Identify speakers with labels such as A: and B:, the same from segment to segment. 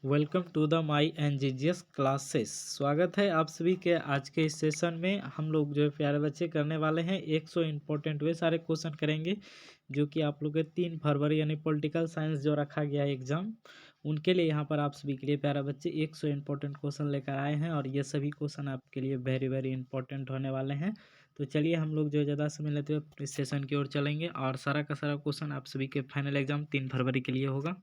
A: Welcome to the my NGGS classes. स्वागत है आप सभी के आज के इस सेशन में। हम लोग जो है प्यारे बच्चे करने वाले हैं 100 इम्पोर्टेंट वे सारे क्वेश्चन करेंगे जो कि आप लोग के 3 फरवरी यानी पॉलिटिकल साइंस जो रखा गया है एग्जाम, उनके लिए यहाँ पर आप सभी के लिए प्यारे बच्चे 100 इम्पोर्टेंट क्वेश्चन लेकर आए हैं और ये सभी क्वेश्चन आपके लिए वेरी वेरी इंपॉर्टेंट होने वाले हैं। तो चलिए हम लोग जो ज़्यादा समय लेते हुए इस सेशन की ओर चलेंगे और सारा का सारा क्वेश्चन आप सभी के फाइनल एग्जाम 3 फरवरी के लिए होगा।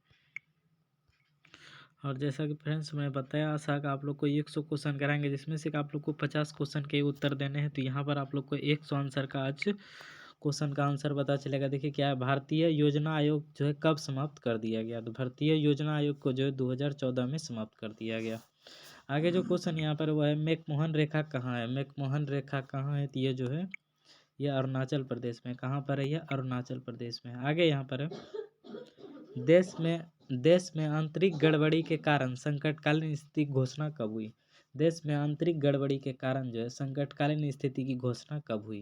A: और जैसा कि फ्रेंड्स मैं बताया आशा का आप लोग को 100 क्वेश्चन कराएंगे जिसमें से आप लोग को 50 क्वेश्चन के उत्तर देने हैं। तो यहाँ पर आप लोग को 100 आंसर का आज क्वेश्चन का आंसर पता चलेगा। देखिए क्या है, भारतीय योजना आयोग जो है कब समाप्त कर दिया गया। तो भारतीय योजना आयोग को जो है 2014 में समाप्त कर दिया गया। आगे जो क्वेश्चन यहाँ पर वो है मैकमोहन रेखा कहाँ है। मैकमोहन रेखा कहाँ है, तो ये जो है ये अरुणाचल प्रदेश में। कहाँ पर है, ये अरुणाचल प्रदेश में। आगे यहाँ पर है देश में आंतरिक गड़बड़ी के कारण संकटकालीन स्थिति की घोषणा कब हुई। देश में आंतरिक गड़बड़ी के कारण जो है संकटकालीन स्थिति की घोषणा कब हुई।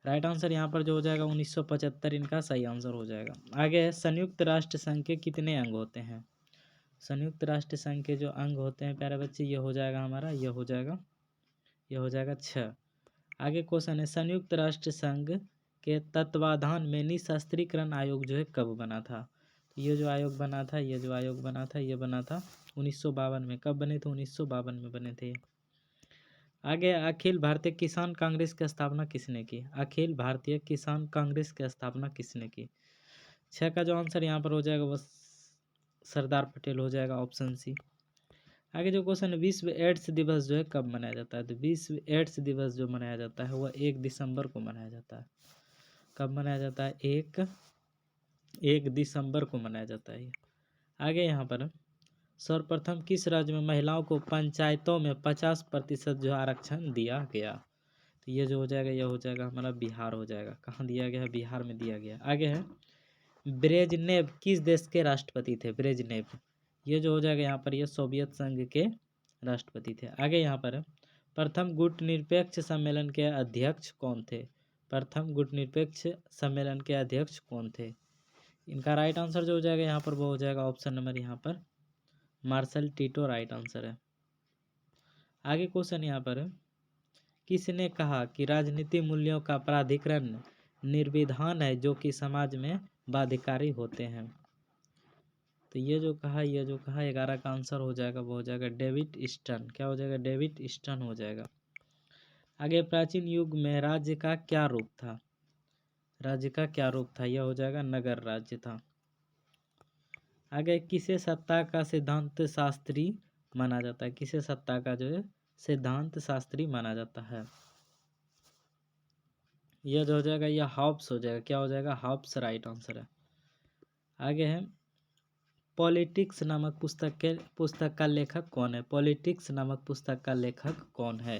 A: राइट आंसर यहाँ पर जो हो जाएगा 1975, इनका सही आंसर हो जाएगा। आगे है संयुक्त राष्ट्र संघ के कितने अंग होते हैं। संयुक्त राष्ट्र संघ के जो अंग होते हैं प्यारे बच्चे, ये हो जाएगा हमारा, ये हो जाएगा 6। आगे क्वेश्चन है संयुक्त राष्ट्र संघ के तत्वाधान में निशस्त्रीकरण आयोग जो है कब बना था। तो ये जो आयोग बना था, ये बना था 1952 में। कब बने थे, 1952 में बने थे। आगे अखिल भारतीय किसान कांग्रेस की स्थापना किसने की। अखिल भारतीय किसान कांग्रेस की स्थापना किसने की। 6 का जो आंसर यहाँ पर हो जाएगा वो सरदार पटेल हो जाएगा, ऑप्शन सी। आगे जो क्वेश्चन है विश्व एड्स दिवस जो है कब मनाया जाता है। तो विश्व एड्स दिवस जो मनाया जाता है वह 1 दिसंबर को मनाया जाता है। कब मनाया जाता है, 1 दिसंबर को मनाया जाता है। आगे यहाँ पर सर्वप्रथम किस राज्य में महिलाओं को पंचायतों में 50% जो आरक्षण दिया गया। तो ये जो हो जाएगा, ये हो जाएगा हमारा बिहार हो जाएगा। कहाँ दिया गया है, बिहार में दिया गया। आगे है ब्रेजनेव किस देश के राष्ट्रपति थे। ब्रेजनेव, ये जो हो जाएगा यहाँ पर, ये सोवियत संघ के राष्ट्रपति थे। आगे यहाँ पर प्रथम गुटनिरपेक्ष सम्मेलन के अध्यक्ष कौन थे। प्रथम गुटनिरपेक्ष सम्मेलन के अध्यक्ष कौन थे। इनका राइट आंसर जो हो जाएगा यहाँ पर वो हो जाएगा ऑप्शन नंबर यहाँ पर मार्शल टीटो, राइट आंसर है। आगे क्वेश्चन यहाँ पर किसने कहा कि राजनीति मूल्यों का प्राधिकरण निर्विधान है जो कि समाज में बाध्यकारी होते हैं। तो ये जो कहा 11 का आंसर हो जाएगा वो हो जाएगा डेविड ईस्टन। क्या हो जाएगा, डेविड ईस्टन हो जाएगा। आगे प्राचीन युग में राज्य का क्या रूप था। राज्य का क्या रूप था, यह हो जाएगा नगर राज्य था। आगे किसे सत्ता का सिद्धांत शास्त्री माना जाता है। किसे सत्ता का जो है सिद्धांत शास्त्री माना जाता है। यह जो हो जाएगा यह हॉब्स हो जाएगा। क्या हो जाएगा, हॉब्स, राइट आंसर है। आगे है पॉलिटिक्स नामक पुस्तक का लेखक कौन है। पॉलिटिक्स नामक पुस्तक का लेखक कौन है।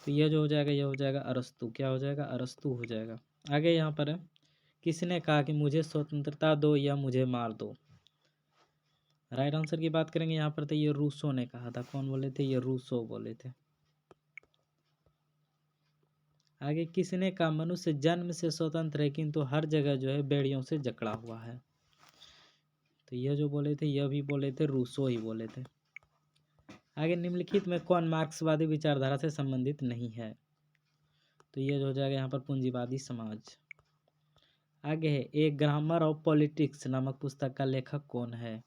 A: तो यह जो हो जाएगा, यह हो जाएगा अरस्तु। क्या हो जाएगा, अरस्तु हो जाएगा। आगे यहाँ पर है किसने कहा कि मुझे स्वतंत्रता दो या मुझे मार दो। राइट आंसर की बात करेंगे यहाँ पर तो ये रूसो ने कहा था। कौन बोले थे, ये रूसो बोले थे। आगे किसने कहा मनुष्य जन्म से स्वतंत्र है किंतु हर जगह जो है बेड़ियों से जकड़ा हुआ है। तो यह जो बोले थे, यह भी बोले थे, रूसो ही बोले थे। आगे निम्नलिखित में कौन मार्क्सवादी विचारधारा से संबंधित नहीं है। तो यह जो हो जाएगा यहाँ पर पूंजीवादी समाज। आगे है एक ग्रामर ऑफ पॉलिटिक्स नामक पुस्तक का लेखक कौन है।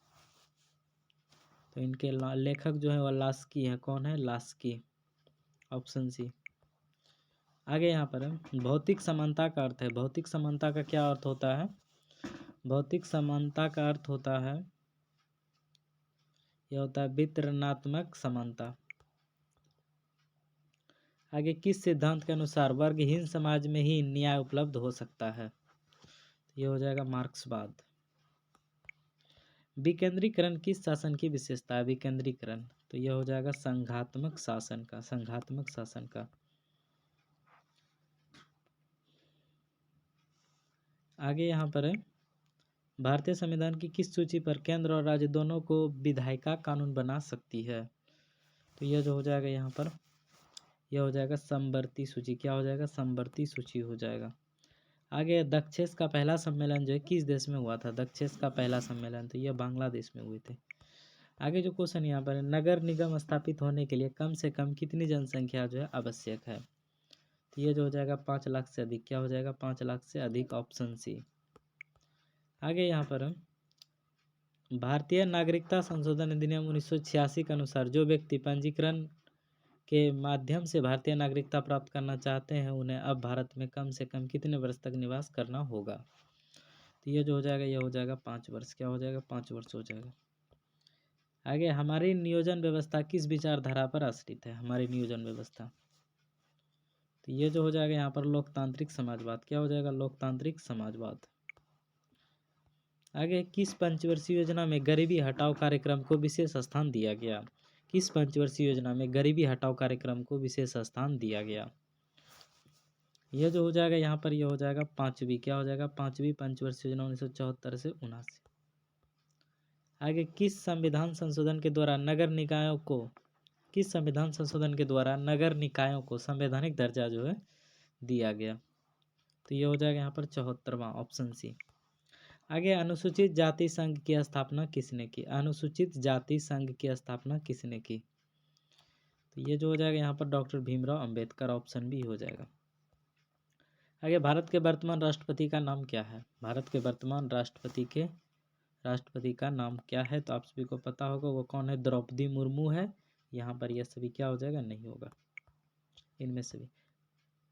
A: तो इनके लेखक जो है वह लास्की है। कौन है, लास्की, ऑप्शन सी। आगे यहाँ पर है भौतिक समानता का अर्थ है। भौतिक समानता का क्या अर्थ होता है। भौतिक समानता का अर्थ होता है, यह होता है वितरणात्मक समानता। आगे किस सिद्धांत के अनुसार वर्गहीन समाज में ही न्याय उपलब्ध हो सकता है। यह हो जाएगा मार्क्सवाद। विकेंद्रीकरण किस शासन की विशेषता है। विकेंद्रीकरण, तो यह हो जाएगा संघात्मक शासन का। संघात्मक शासन का। आगे यहाँ पर है भारतीय संविधान की किस सूची पर केंद्र और राज्य दोनों को विधायिका कानून बना सकती है। तो यह जो हो जाएगा यहाँ पर, यह हो जाएगा समवर्ती सूची। क्या हो जाएगा, समवर्ती सूची हो जाएगा। आगे दक्षेस का पहला सम्मेलन जो है किस देश में हुआ था। दक्षेस का पहला सम्मेलन तो यह बांग्लादेश में हुए थे। आगे जो क्वेश्चन यहाँ पर है, नगर निगम स्थापित होने के लिए कम से कम कितनी जनसंख्या जो है आवश्यक है। तो ये जो हो जाएगा 5 लाख से अधिक। क्या हो जाएगा 5 लाख से अधिक, ऑप्शन सी। आगे यहाँ पर भारतीय नागरिकता संशोधन अधिनियम 1986 के अनुसार जो व्यक्ति पंजीकरण के माध्यम से भारतीय नागरिकता प्राप्त करना चाहते हैं उन्हें अब भारत में कम से कम कितने वर्ष तक निवास करना होगा। तो ये जो हो जाएगा, ये हो जाएगा 5 वर्ष। क्या हो जाएगा 5 वर्ष हो जाएगा। आगे, हमारी नियोजन व्यवस्था किस विचारधारा पर आश्रित है। हमारी नियोजन व्यवस्था, तो ये जो हो जाएगा यहाँ पर लोकतांत्रिक समाजवाद। क्या हो जाएगा लोकतांत्रिक समाजवाद। आगे, किस पंचवर्षीय योजना में गरीबी हटाओ कार्यक्रम को विशेष स्थान दिया गया। किस पंचवर्षीय योजना में गरीबी हटाओ कार्यक्रम को विशेष स्थान दिया गया। यह जो हो जाएगा यहाँ पर, यह हो जाएगा 5वीं। क्या हो जाएगा 5वीं पंचवर्षीय योजना 1974 से 79। आगे, किस संविधान संशोधन के द्वारा नगर निकायों को किस संविधान संशोधन के द्वारा नगर निकायों को संवैधानिक दर्जा जो है दिया गया। तो ये हो जाएगा यहाँ पर 74वां, ऑप्शन सी। आगे, अनुसूचित जाति संघ की स्थापना किसने की। अनुसूचित जाति संघ की स्थापना किसने की। तो ये जो हो जाएगा यहाँ पर doctor Bhimrao Ambedkar, option B हो जाएगा। आगे, भारत के वर्तमान राष्ट्रपति का नाम क्या है। भारत के वर्तमान राष्ट्रपति का नाम क्या है। तो आप सभी को पता होगा वो कौन है, द्रौपदी मुर्मू है। यहाँ पर यह सभी क्या हो जाएगा, नहीं होगा इनमें से भी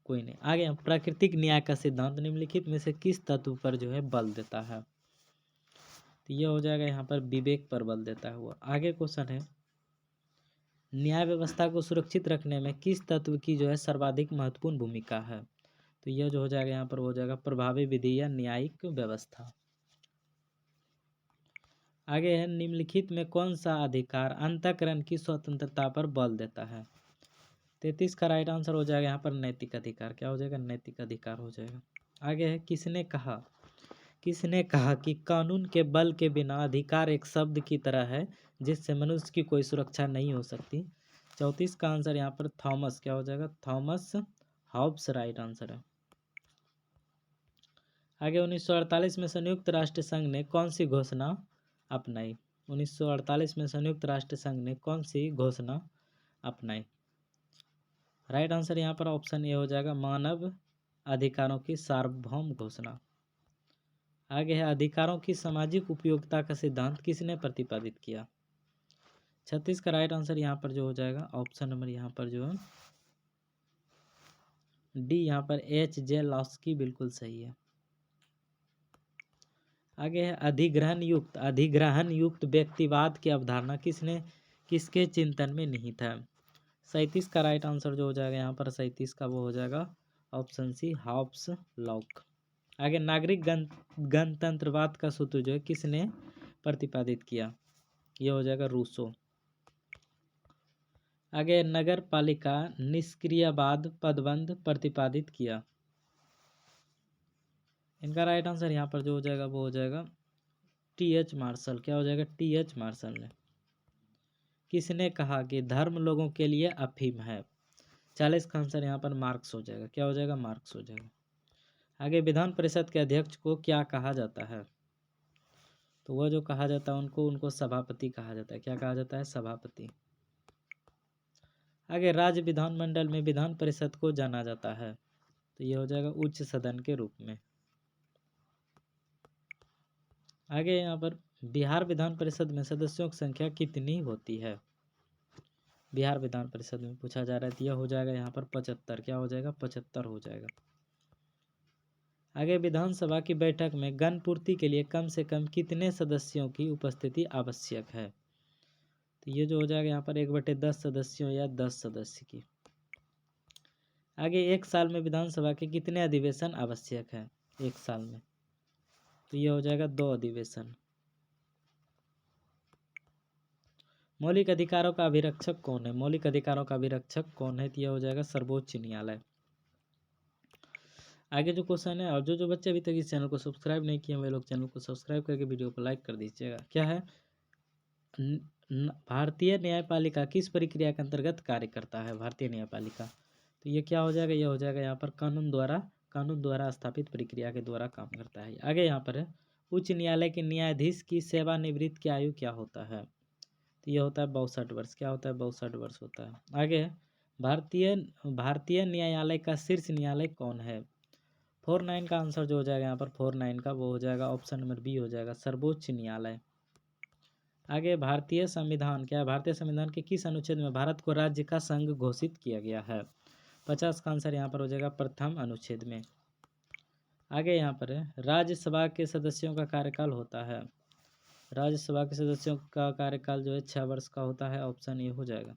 A: कोई नहीं। आगे, प्राकृतिक न्याय का सिद्धांत निम्नलिखित में से किस तत्व पर जो है बल देता है। तो ये हो जाएगा यहाँ पर विवेक पर बल देता है वो। आगे क्वेश्चन है, न्याय व्यवस्था को सुरक्षित रखने में किस तत्व की जो है सर्वाधिक महत्वपूर्ण भूमिका है। तो यह जो हो जाएगा यहाँ पर हो जाएगा प्रभावी विधि या न्यायिक व्यवस्था। आगे है, निम्नलिखित में कौन सा अधिकार अंतःकरण की स्वतंत्रता पर बल देता है। 33 का राइट आंसर हो जाएगा यहाँ पर नैतिक अधिकार। क्या हो जाएगा, नैतिक अधिकार हो जाएगा। आगे है, किसने कहा कि कानून के बल के बिना अधिकार एक शब्द की तरह है जिससे मनुष्य की कोई सुरक्षा नहीं हो सकती। 34 का आंसर यहाँ पर थॉमस। क्या हो जाएगा, थॉमस हॉब्स राइट आंसर है। आगे, 1948 में संयुक्त राष्ट्र संघ ने कौन सी घोषणा अपनाई। 1948 में संयुक्त राष्ट्र संघ ने कौन सी घोषणा अपनाई। राइट आंसर यहाँ पर ऑप्शन ए हो जाएगा, मानव अधिकारों की सार्वभौम घोषणा। आगे है, अधिकारों की सामाजिक उपयोगिता का सिद्धांत किसने प्रतिपादित किया। 36 का राइट आंसर यहाँ पर जो हो जाएगा, ऑप्शन नंबर यहाँ पर जो है डी, यहाँ पर H.J. लॉस्की बिल्कुल सही है। आगे है, अधिग्रहण युक्त व्यक्तिवाद की अवधारणा किसके चिंतन में निहित है। 37 का राइट आंसर जो हो जाएगा यहाँ पर 37 का वो हो जाएगा ऑप्शन सी, हॉब्स लॉक। आगे, नागरिक गणतंत्रवाद का सूत्र जो है किसने प्रतिपादित किया। यह हो जाएगा रूसो। आगे, नगर पालिका निष्क्रियवाद पदबंध प्रतिपादित किया। इनका राइट आंसर यहाँ पर जो हो जाएगा वो हो जाएगा T.H. मार्शल। क्या हो जाएगा, T.H. मार्शल ने। किसने कहा कि धर्म लोगों के लिए अफीम है। 40 का आंसर यहाँ पर मार्क्स हो जाएगा। क्या हो जाएगा, मार्क्स हो जाएगा। आगे, विधान परिषद के अध्यक्ष को क्या कहा जाता है। तो वह जो कहा जाता है उनको सभापति कहा जाता है। क्या कहा जाता है, सभापति। आगे, राज्य विधानमंडल में विधान परिषद को जाना जाता है। तो यह हो जाएगा उच्च सदन के रूप में। आगे यहाँ पर बिहार विधान परिषद में सदस्यों की संख्या कितनी होती है। बिहार विधान परिषद में पूछा जा रहा है। तो यह हो जाएगा यहाँ पर 75। क्या हो जाएगा, 75 हो जाएगा। आगे, विधानसभा की बैठक में गणपूर्ति के लिए कम से कम कितने सदस्यों की उपस्थिति आवश्यक है। तो ये जो हो जाएगा यहाँ पर 1/10 सदस्यों या 10 सदस्य की। आगे, एक साल में विधानसभा के कितने अधिवेशन आवश्यक है एक साल में। तो ये हो जाएगा 2 अधिवेशन। मौलिक अधिकारों का अभिरक्षक कौन है। मौलिक अधिकारों का अभिरक्षक कौन है। तो यह हो जाएगा सर्वोच्च न्यायालय। आगे जो क्वेश्चन है, और जो बच्चे अभी तक इस चैनल को सब्सक्राइब नहीं किए वे लोग चैनल को सब्सक्राइब करके वीडियो को लाइक कर दीजिएगा। क्या है, भारतीय न्यायपालिका किस प्रक्रिया के अंतर्गत कार्य करता है। भारतीय न्यायपालिका, तो ये क्या हो जाएगा, ये हो जाएगा यहाँ पर कानून द्वारा स्थापित प्रक्रिया के द्वारा काम करता है। आगे यहाँ पर है, उच्च न्यायालय के न्यायाधीश की सेवानिवृत्ति की आयु क्या होता है। तो ये होता है 62 वर्ष। क्या होता है? 62 वर्ष होता है। आगे भारतीय भारतीय न्यायालय का शीर्ष न्यायालय कौन है? 49 का आंसर जो हो जाएगा यहाँ पर 49 का वो हो जाएगा ऑप्शन नंबर बी हो जाएगा, सर्वोच्च न्यायालय। आगे भारतीय संविधान, क्या है? भारतीय संविधान के किस अनुच्छेद में भारत को राज्य का संघ घोषित किया गया है? 50 का आंसर यहाँ पर हो जाएगा प्रथम अनुच्छेद में। आगे यहाँ पर है राज्यसभा के सदस्यों का कार्यकाल होता है। राज्यसभा के सदस्यों का कार्यकाल जो है 6 वर्ष का होता है, ऑप्शन ए हो जाएगा।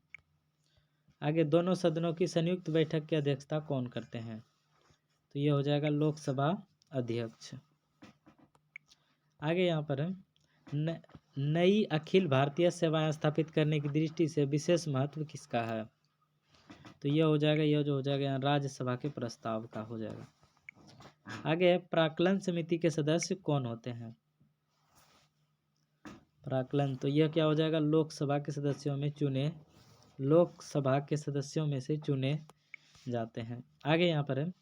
A: आगे दोनों सदनों की संयुक्त बैठक की अध्यक्षता कौन करते हैं? तो ये हो जाएगा लोकसभा अध्यक्ष। आगे यहाँ पर है नई अखिल भारतीय सेवाएं स्थापित करने की दृष्टि से विशेष महत्व किसका है? तो ये हो जाएगा, ये जो हो जाएगा यहाँ राज्यसभा के प्रस्ताव का हो जाएगा। आगे प्राक्कलन समिति के सदस्य कौन होते हैं? प्राक्कलन, तो यह क्या हो जाएगा? लोकसभा के सदस्यों में चुने, लोकसभा के सदस्यों में से चुने जाते हैं। आगे यहाँ पर है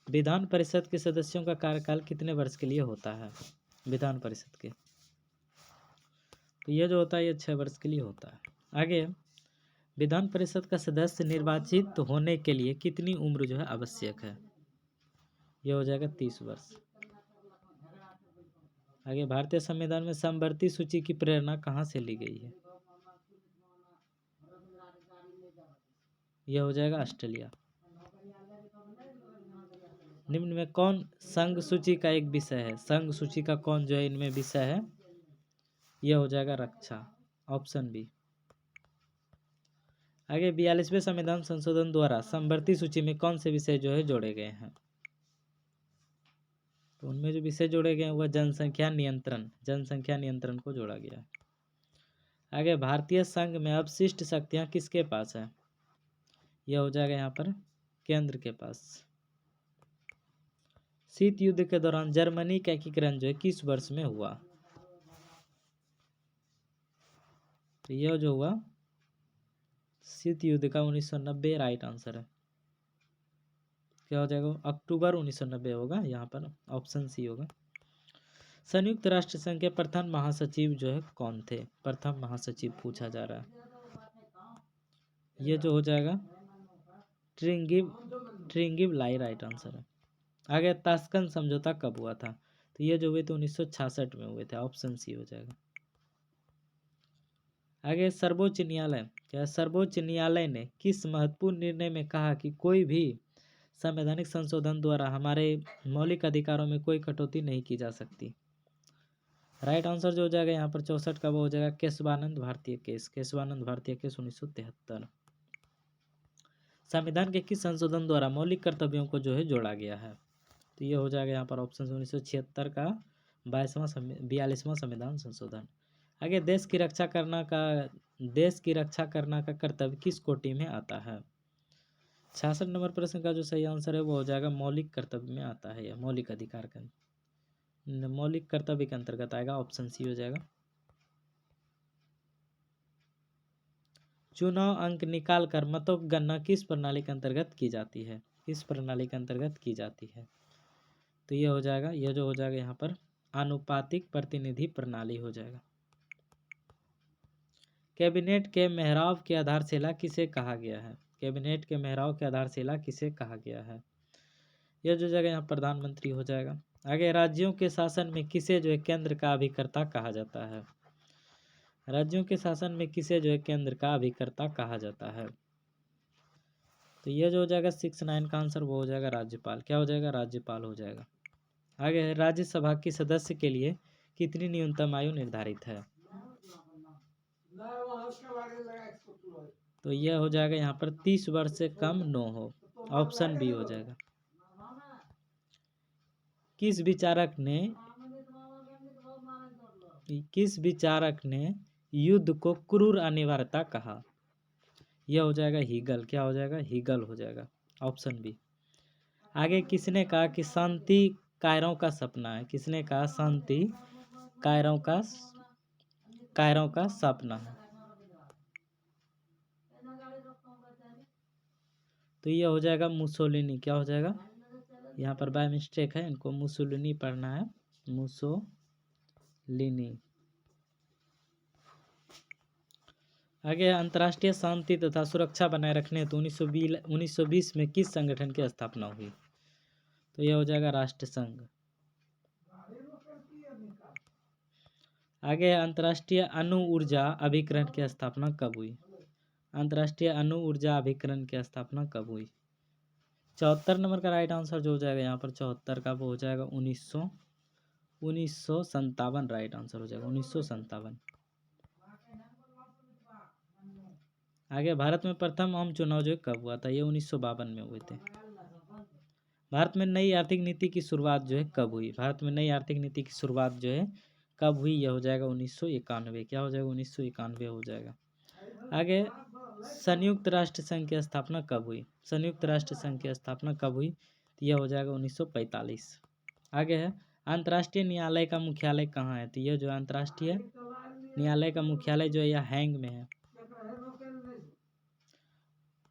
A: विधान परिषद के सदस्यों का कार्यकाल कितने वर्ष के लिए होता है? विधान परिषद के, तो ये जो होता है ये 6 वर्ष के लिए होता है। आगे विधान परिषद का सदस्य निर्वाचित होने के लिए कितनी उम्र जो है आवश्यक है? ये हो जाएगा 30 वर्ष। आगे भारतीय संविधान में समवर्ती सूची की प्रेरणा कहाँ से ली गई है? यह हो जाएगा ऑस्ट्रेलिया। निम्न में कौन संघ सूची का एक विषय है? संघ सूची का कौन जो है इनमें विषय है? यह हो जाएगा रक्षा, ऑप्शन बी। आगे 42वें संविधान संशोधन द्वारा समवर्ती सूची में कौन से विषय जो है जोड़े गए हैं? तो उनमें जो विषय जोड़े गए हैं वह जनसंख्या नियंत्रण को जोड़ा गया है। आगे भारतीय संघ में अवशिष्ट शक्तियां किसके पास है? यह हो जाएगा यहाँ पर केंद्र के पास। शीत युद्ध के दौरान जर्मनी का एकीकरण जो है किस वर्ष में हुआ? तो यह जो हुआ शीत युद्ध का 1990 राइट आंसर है। क्या हो जाएगा? अक्टूबर 1990 होगा, यहाँ पर ऑप्शन सी होगा। संयुक्त राष्ट्र संघ के प्रथम महासचिव जो है कौन थे? प्रथम महासचिव पूछा जा रहा है। ये जो हो जाएगा ट्रिंगिव लाई राइट आंसर है। आगे ताशकंद समझौता कब हुआ था? तो ये जो हुए थे 1966 में हुए थे, ऑप्शन सी हो जाएगा। आगे सर्वोच्च न्यायालय, क्या सर्वोच्च न्यायालय ने किस महत्वपूर्ण निर्णय में कहा कि कोई भी संवैधानिक संशोधन द्वारा हमारे मौलिक अधिकारों में कोई कटौती नहीं की जा सकती? राइट आंसर जो हो जाएगा यहाँ पर 64 का वो हो जाएगा केशवानंद भारतीय केस। केशवानंद भारतीय केस 1973। संविधान के किस संशोधन द्वारा मौलिक कर्तव्यों को जो है जोड़ा गया है? तो ये हो जाएगा यहाँ पर ऑप्शन 1976 का 42वां संविधान संशोधन। आगे देश की रक्षा करना का कर्तव्य किस कोटि में आता है? 66 नंबर प्रश्न का जो सही आंसर है वो हो जाएगा मौलिक कर्तव्य में आता है, या मौलिक अधिकार का मौलिक कर्तव्य के अंतर्गत आएगा, ऑप्शन सी हो जाएगा। चुनाव अंक निकाल कर मतों की गणना किस प्रणाली के अंतर्गत की जाती है? किस प्रणाली के अंतर्गत की जाती है? तो ये हो जाएगा, यह जो हो जाएगा यहाँ पर आनुपातिक प्रतिनिधि प्रणाली हो जाएगा। कैबिनेट के मेहराब की आधारशिला किसे कहा गया है? कैबिनेट के मेहराब की आधारशिला किसे कहा गया है? यह जो जगह यहाँ प्रधानमंत्री हो जाएगा। आगे राज्यों के शासन में किसे जो है केंद्र का अभिकर्ता कहा जाता है? राज्यों के शासन में किसे जो है केंद्र का अभिकर्ता कहा जाता है? तो यह जो हो जाएगा 69 का आंसर वो हो जाएगा राज्यपाल। क्या हो जाएगा? राज्यपाल हो जाएगा। आगे राज्यसभा की सदस्य के लिए कितनी न्यूनतम आयु निर्धारित है? तो यह हो जाएगा यहाँ पर 30 वर्ष से कम न हो, ऑप्शन बी हो जाएगा। किस विचारक ने युद्ध को क्रूर अनिवार्यता कहा? यह हो जाएगा हीगल। क्या हो जाएगा? हीगल हो जाएगा, ऑप्शन बी। आगे किसने कहा कि शांति कायरों का सपना है? किसने कहा शांति कायरों का सपना है? तो यह हो जाएगा मुसोलिनी। क्या हो जाएगा? यहाँ पर बाय मिस्टेक है, इनको मुसोलिनी पढ़ना है, मुसोलिनी। आगे अंतर्राष्ट्रीय शांति तथा सुरक्षा बनाए रखने हेतु 1920 में किस संगठन की स्थापना हुई? तो यह हो जाएगा राष्ट्र संघ। आगे अंतर्राष्ट्रीय अणु ऊर्जा अभिकरण की स्थापना कब हुई? अंतर्राष्ट्रीय अणु ऊर्जा अभिकरण की स्थापना कब हुई? 74 नंबर का राइट आंसर जो हो जाएगा यहाँ पर 74 का वो हो जाएगा 1957 राइट आंसर हो जाएगा 1957। आगे भारत में प्रथम आम चुनाव जो कब हुआ था? ये 1952 में हुए थे। भारत में नई आर्थिक नीति की शुरुआत जो है कब हुई? भारत में नई आर्थिक नीति की शुरुआत जो है कब हुई? यह हो जाएगा 1991। क्या हो जाएगा? 1991 हो जाएगा। आगे संयुक्त राष्ट्र संघ की स्थापना कब हुई? संयुक्त राष्ट्र संघ की स्थापना कब हुई? तो यह हो जाएगा 1945। आगे है अंतर्राष्ट्रीय न्यायालय का मुख्यालय कहाँ है? तो यह जो अंतर्राष्ट्रीय न्यायालय का मुख्यालय जो है यह हैंग में है।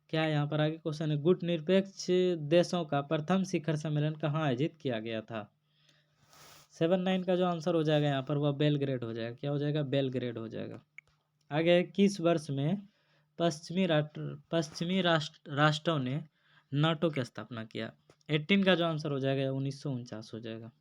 A: क्या है यहाँ पर? आगे क्वेश्चन है गुट निरपेक्ष देशों का प्रथम शिखर सम्मेलन कहाँ आयोजित किया गया था? 79 का जो आंसर हो जाएगा यहाँ पर वह बेलग्रेड हो जाएगा। क्या हो जाएगा? बेलग्रेड हो जाएगा। आगे किस वर्ष में पश्चिमी राष्ट्रों ने नाटो की स्थापना किया? 18 का जो आंसर हो जाएगा 1949 हो जाएगा।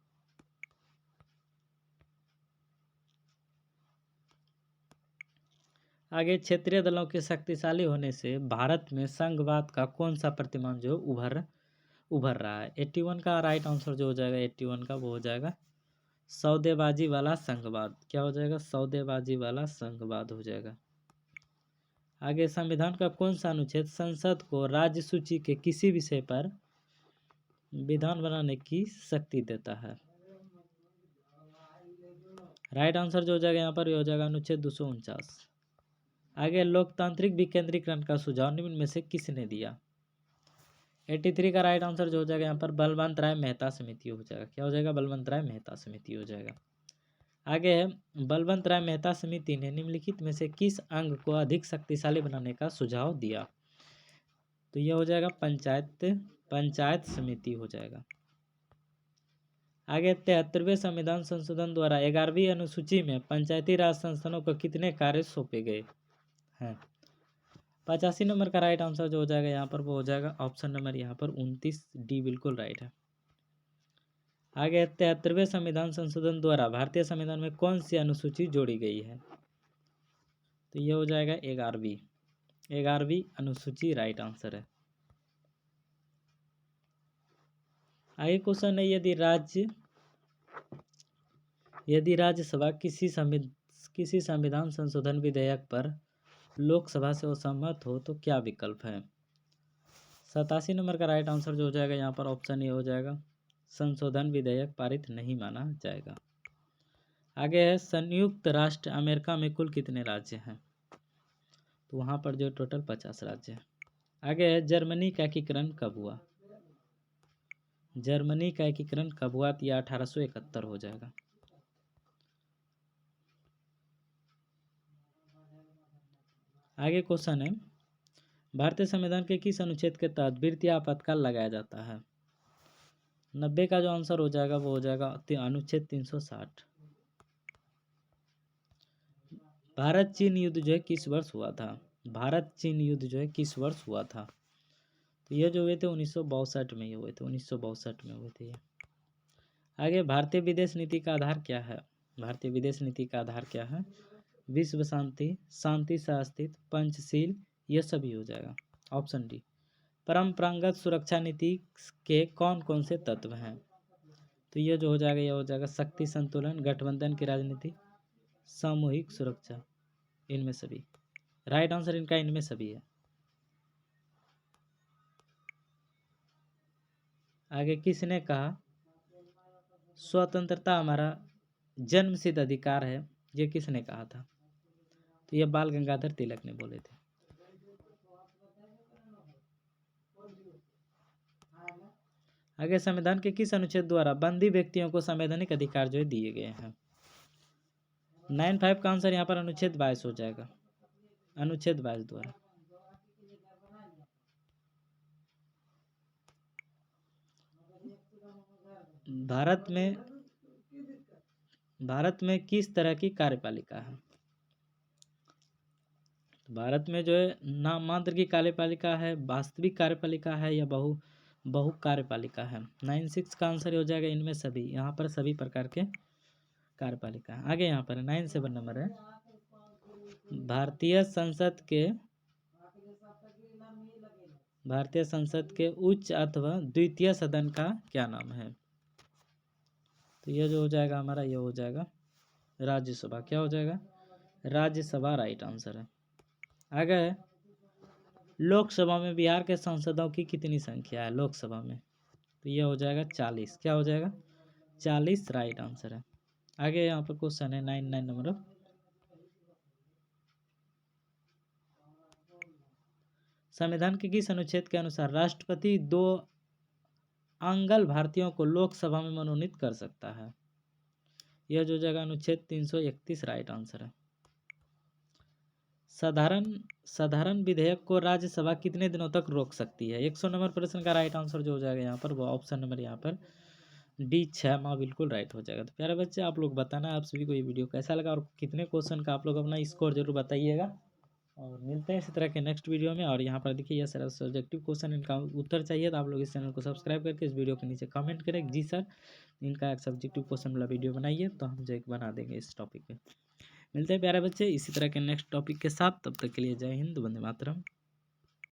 A: आगे क्षेत्रीय दलों के शक्तिशाली होने से भारत में संघवाद का कौन सा प्रतिमान जो उभर रहा है? 81 का राइट आंसर जो हो जाएगा 81 का वो हो जाएगा सौदेबाजी वाला संघवाद। क्या हो जाएगा? सौदेबाजी वाला संघवाद हो जाएगा। आगे संविधान का कौन सा अनुच्छेद संसद को राज्य सूची के किसी विषय पर विधान बनाने की शक्ति देता है? राइट आंसर जो हो जाएगा यहाँ पर हो जाएगा अनुच्छेद 249। आगे लोकतांत्रिक विकेंद्रीकरण का सुझाव निम्न में से किसने दिया? 83 का राइट आंसर जो हो जाएगा यहाँ पर बलवंत राय मेहता समिति हो जाएगा। क्या हो जाएगा? बलवंत राय मेहता समिति हो जाएगा। आगे है बलवंत राय मेहता समिति ने निम्नलिखित में से किस अंग को अधिक शक्तिशाली बनाने का सुझाव दिया? तो यह हो जाएगा पंचायत समिति हो जाएगा। आगे 73वें संविधान संशोधन द्वारा 11वीं अनुसूची में पंचायती राज संस्थानों को कितने कार्य सौंपे गए हैं? 85 नंबर का राइट आंसर जो हो जाएगा यहाँ पर वो हो जाएगा ऑप्शन नंबर यहाँ पर 29 डी बिल्कुल राइट है। आगे 73वें संविधान संशोधन द्वारा भारतीय संविधान में कौन सी अनुसूची जोड़ी गई है? तो ये हो जाएगा 11वीं अनुसूची राइट आंसर है। आगे क्वेश्चन है यदि राज्यसभा किसी संविधान संशोधन विधेयक पर लोकसभा से असहमत हो तो क्या विकल्प है? 87 नंबर का राइट आंसर जो हो जाएगा यहाँ पर ऑप्शन ए हो जाएगा संशोधन विधेयक पारित नहीं माना जाएगा। आगे है संयुक्त राष्ट्र अमेरिका में कुल कितने राज्य हैं? तो वहाँ पर जो टोटल 50 राज्य हैं। आगे है जर्मनी का एकीकरण कब हुआ? जर्मनी का एकीकरण कब हुआ? तो यह 1871 हो जाएगा। आगे क्वेश्चन है भारतीय संविधान के किस अनुच्छेद के तहत वित्तीय आपातकाल लगाया जाता है? 90 का जो आंसर हो जाएगा वो हो जाएगा अनुच्छेद 360। भारत चीन युद्ध जो है किस वर्ष हुआ था? भारत चीन युद्ध जो है किस वर्ष हुआ था? तो ये जो हुए थे 1962 में ये हुए थे 1962 में हुए थे ये। आगे भारतीय विदेश नीति का आधार क्या है? भारतीय विदेश नीति का आधार क्या है? विश्व शांति, शांति से अस्तित्व, पंचशील, ये सभी हो जाएगा। Option D. परंपरागत सुरक्षा नीति के कौन कौन से तत्व हैं? तो ये जो हो जाएगा ये हो जाएगा शक्ति संतुलन, गठबंधन की राजनीति, सामूहिक सुरक्षा, इनमें सभी। राइट आंसर इनका इनमें सभी है। आगे किसने कहा स्वतंत्रता हमारा जन्मसिद्ध अधिकार है? ये किसने कहा था? तो ये बाल गंगाधर तिलक ने बोले थे। आगे संविधान के किस अनुच्छेद द्वारा बंदी व्यक्तियों को संवैधानिक अधिकार जो दिए गए हैं? 95 का आंसर यहाँ पर अनुच्छेद 22 हो जाएगा। अनुच्छेद 22 द्वारा। भारत में किस तरह की कार्यपालिका है? भारत में जो है नाम मात्र की कार्यपालिका है, वास्तविक कार्यपालिका है या बहु कार्यपालिका है। 96 का आंसर हो जाएगा इनमें सभी, यहाँ पर सभी प्रकार के कार्यपालिका। आगे यहाँ पर 97 नंबर है, भारतीय संसद के उच्च अथवा द्वितीय सदन का क्या नाम है? तो यह जो हो जाएगा हमारा, यह हो जाएगा राज्यसभा। क्या हो जाएगा? राज्यसभा राइट आंसर है। आगे है, लोकसभा में बिहार के सांसदों की कितनी संख्या है लोकसभा में? तो यह हो जाएगा 40। क्या हो जाएगा? 40 राइट आंसर है। आगे यहाँ पर क्वेश्चन है 99 नंबर, संविधान के किस अनुच्छेद के अनुसार राष्ट्रपति 2 आंगल भारतीयों को लोकसभा में मनोनीत कर सकता है? यह जो जगह अनुच्छेद 331 राइट आंसर है। साधारण विधेयक को राज्यसभा कितने दिनों तक रोक सकती है? 100 नंबर प्रश्न का राइट आंसर जो हो जाएगा यहाँ पर, वो ऑप्शन नंबर यहाँ पर डी 6 माह बिल्कुल राइट हो जाएगा। तो प्यारे बच्चे, आप लोग बताना आप सभी को ये वीडियो कैसा लगा और कितने क्वेश्चन का आप लोग अपना स्कोर जरूर बताइएगा। और मिलते हैं इसी तरह के नेक्स्ट वीडियो में। और यहाँ पर देखिए, यह सारा सब्जेक्टिव क्वेश्चन, इनका उत्तर चाहिए तो आप लोग इस चैनल को सब्सक्राइब करके इस वीडियो के नीचे कमेंट करें जी सर इनका एक सब्जेक्टिव क्वेश्चन वाला वीडियो बनाइए, तो हम जो एक बना देंगे इस टॉपिक पे। मिलते हैं प्यारे बच्चे इसी तरह के नेक्स्ट टॉपिक के साथ, तब तक के लिए जय हिंद, वंदे मातरम।